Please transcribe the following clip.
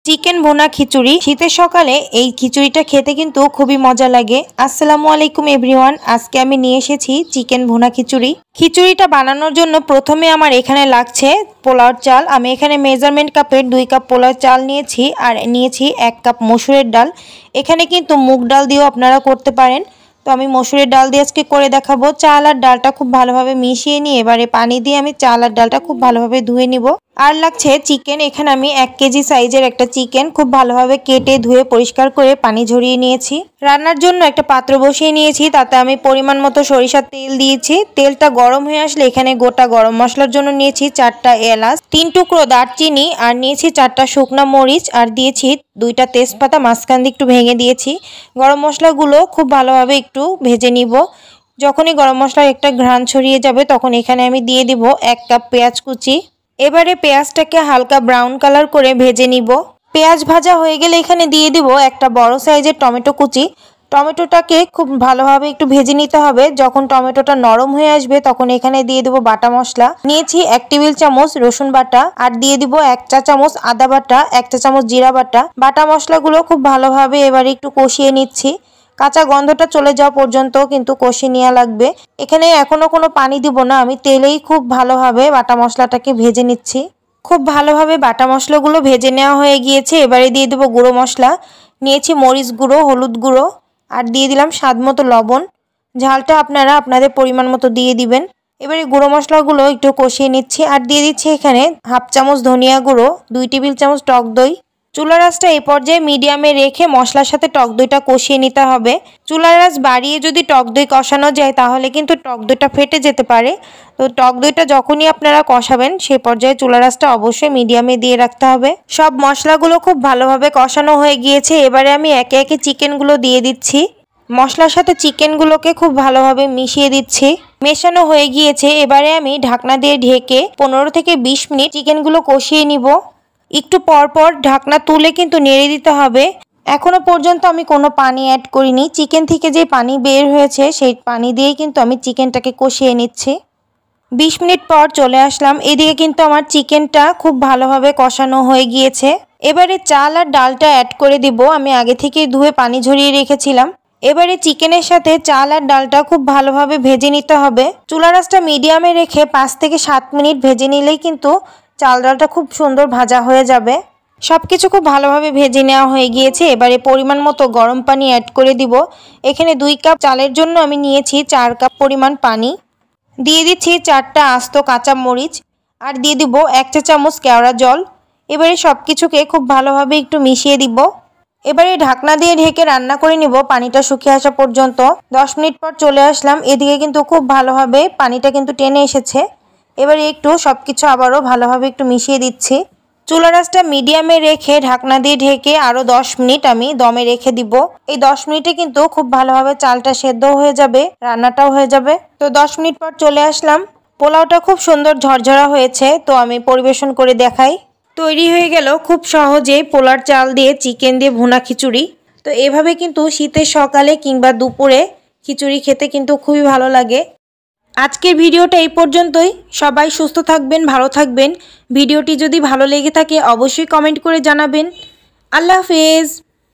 Chicken ভুনা খিচুড়ি। শীতের সকালে এই খিচুড়িটা খেতে কিন্তু খুবই মজা লাগে। আসসালামু আলাইকুম এভরিওয়ান, আজকে আমি নিয়ে এসেছি চিকেন ভুনা খিচুড়ি। খিচুড়িটা বানানোর জন্য প্রথমে আমার এখানে লাগছে পোলাওর চাল। আমি এখানে মেজারমেন্ট কাপের 2 কাপ পোলাওর চাল নিয়েছি আর নিয়েছি 1 কাপ মসুরের ডাল। এখানে কিন্তু মুগ ডাল দিয়েও আপনারা করতে পারেন, তো আমি মসুরের ডাল দিয়ে আজকে করে দেখাবো। চাল আর ডালটা খুব ভালোভাবে মিশিয়ে নিয়ে এবারে পানি দিয়ে আমি চাল আর ডালটা খুব ভালোভাবে ধুয়ে নিব। আর লাগছে চিকেন। এখানে আমি 1 কেজি সাইজের একটা চিকেন খুব ভালোভাবে কেটে ধুয়ে পরিষ্কার করে পানি ঝরিয়ে নিয়েছি। রান্নার জন্য একটা পাত্র বসিয়ে নিয়েছি, তাতে আমি পরিমাণ মতো সরিষার তেল দিয়েছি। তেলটা গরম হয়ে আসলে এখানে গোটা গরম মশলার জন্য নিয়েছি 4টা এলাচ, 3 টুকরো দারচিনি আর নিয়েছি 4টা শুকনো মরিচ আর দিয়েছি 2টা তেজপাতা মাঝখান দিয়ে একটু ভেঙে দিয়েছি। গরম মশলাগুলো খুব ভালোভাবে একটু ভেজে নিব। যখনই গরম মশলার একটা ঘ্রাণ ছড়িয়ে যাবে তখন এখানে আমি দিয়ে দিব 1 কাপ পেঁয়াজ কুচি। এবারে পেঁয়াজটাকে হালকা ব্রাউন কালার করে ভেজে নিব। পেঁয়াজ ভাজা হয়ে গেলে এখানে দিয়ে দিব একটা বড় সাইজের টমেটো কুচি। টমেটোটাকে খুব ভালোভাবে একটু ভেজে নিতে হবে। যখন টমেটোটা নরম হয়ে আসবে তখন এখানে দিয়ে দিব বাটা মশলা। নিয়েছি 1 টেবিল চামচ রসুন বাটা আর দিয়ে দিব 1 চা চামচ আদা বাটা, 1 চা চামচ জিরা বাটা। বাটা মশলাগুলো খুব ভালোভাবে এবারে একটু কষিয়ে নিচ্ছি। কাঁচা গন্ধটা চলে যাওয়া পর্যন্ত কিন্তু কষিয়ে নেওয়া লাগবে। এখানে এখনো কোনো পানি দিব না, আমি তেলেই খুব ভালোভাবে বাটা মশলাটাকে ভেজে নিচ্ছি। খুব ভালোভাবে বাটা মশলাগুলো ভেজে নেওয়া হয়ে গিয়েছে। এবারে দিয়ে দেবো গুঁড়ো মশলা। নিয়েছি মরিচ গুঁড়ো, হলুদ গুঁড়ো আর দিয়ে দিলাম স্বাদ মতো লবণ। ঝালটা আপনারা আপনাদের পরিমাণ মতো দিয়ে দিবেন। এবারে গুঁড়ো মশলাগুলো একটু কষিয়ে নিচ্ছি আর দিয়ে দিচ্ছি এখানে 1/2 চামচ ধনিয়া গুঁড়ো, 2 টেবিল চামচ টক দই। চুলার আঁচটা এই পর্যায়ে মিডিয়ামে রেখে মশলার সাথে টক দইটা কষিয়ে নিতে হবে। চুলার আঁচ বাড়িয়ে যদি টক দই কষানো যায় তাহলে কিন্তু টক দইটা ফেটে যেতে পারে। তো টক দইটা যখনই আপনারা কষাবেন সেই পর্যায়ে চুলার আঁচটা অবশ্যই মিডিয়ামে দিয়ে রাখতে হবে। সব মশলাগুলো খুব ভালোভাবে কষানো হয়ে গিয়েছে। এবারে আমি একে একে চিকেনগুলো দিয়ে দিচ্ছি। মশলার সাথে চিকেনগুলোকে খুব ভালোভাবে মিশিয়ে দিচ্ছি। মেশানো হয়ে গিয়েছে। এবারে আমি ঢাকনা দিয়ে ঢেকে 15 থেকে 20 মিনিট চিকেনগুলো কষিয়ে নিব। একটু পরপর ঢাকনা তুলে কিন্তু নেড়ে দিতে হবে। এখনো পর্যন্ত আমি কোনো পানি অ্যাড করিনি। চিকেন থেকে যে পানি বের হয়েছে সেই পানি দিয়েই কিন্তু আমি চিকেনটাকে কষিয়ে নিচ্ছি। 20 মিনিট পর চলে আসলাম। এদিকে কিন্তু আমার চিকেনটা খুব ভালোভাবে কষানো হয়ে গিয়েছে। এবারে চাল আর ডালটা অ্যাড করে দিব। আমি আগে থেকে ধুয়ে পানি ঝরিয়ে রেখেছিলাম। এবারে চিকেনের সাথে চাল আর ডালটা খুব ভালোভাবে ভেজে নিতে হবে। চুলার আঁচটা মিডিয়ামে রেখে 5 থেকে 7 মিনিট ভেজে নিলেই কিন্তু চাল ডালটা খুব সুন্দর ভাজা হয়ে যাবে। সবকিছু খুব ভালোভাবে ভেজে নেওয়া হয়ে গিয়েছে। এবারে পরিমাণ মতো গরম পানি অ্যাড করে দিব। এখানে 2 কাপ চালের জন্য আমি নিয়েছি 4 কাপ পরিমাণ পানি। দিয়ে দিচ্ছি 4টা আস্ত কাঁচা মরিচ আর দিয়ে দিব 1 চা চামচ কেওড়া জল। এবারে সবকিছুকে খুব ভালোভাবে একটু মিশিয়ে দিব। এবারে ঢাকনা দিয়ে ঢেকে রান্না করে নিব পানিটা শুকিয়ে আসা পর্যন্ত। 10 মিনিট পর চলে আসলাম। এদিকে কিন্তু খুব ভালোভাবে পানিটা কিন্তু টেনে এসেছে। এবারে একটু সবকিছু আবারও ভালোভাবে একটু মিশিয়ে দিচ্ছি। চুলার আঁচটা মিডিয়ামে রেখে ঢাকনা দিয়ে ঢেকে আরও 10 মিনিট আমি দমে রেখে দিব। এই 10 মিনিটে কিন্তু খুব ভালোভাবে চালটা সেদ্ধ হয়ে যাবে, রান্নাটাও হয়ে যাবে। তো 10 মিনিট পর চলে আসলাম। পোলাওটা খুব সুন্দর ঝরঝরা হয়েছে, তো আমি পরিবেশন করে দেখাই। তৈরি হয়ে গেল খুব সহজে পোলার চাল দিয়ে চিকেন দিয়ে ভুনা খিচুড়ি। তো এভাবে কিন্তু শীতের সকালে কিংবা দুপুরে খিচুড়ি খেতে কিন্তু খুবই ভালো লাগে। আজকের ভিডিওটা এই পর্যন্তই। সবাই সুস্থ থাকবেন, ভালো থাকবেন। ভিডিওটি যদি ভালো লেগে থাকে অবশ্যই কমেন্ট করে জানাবেন। আল্লাহ হাফেজ।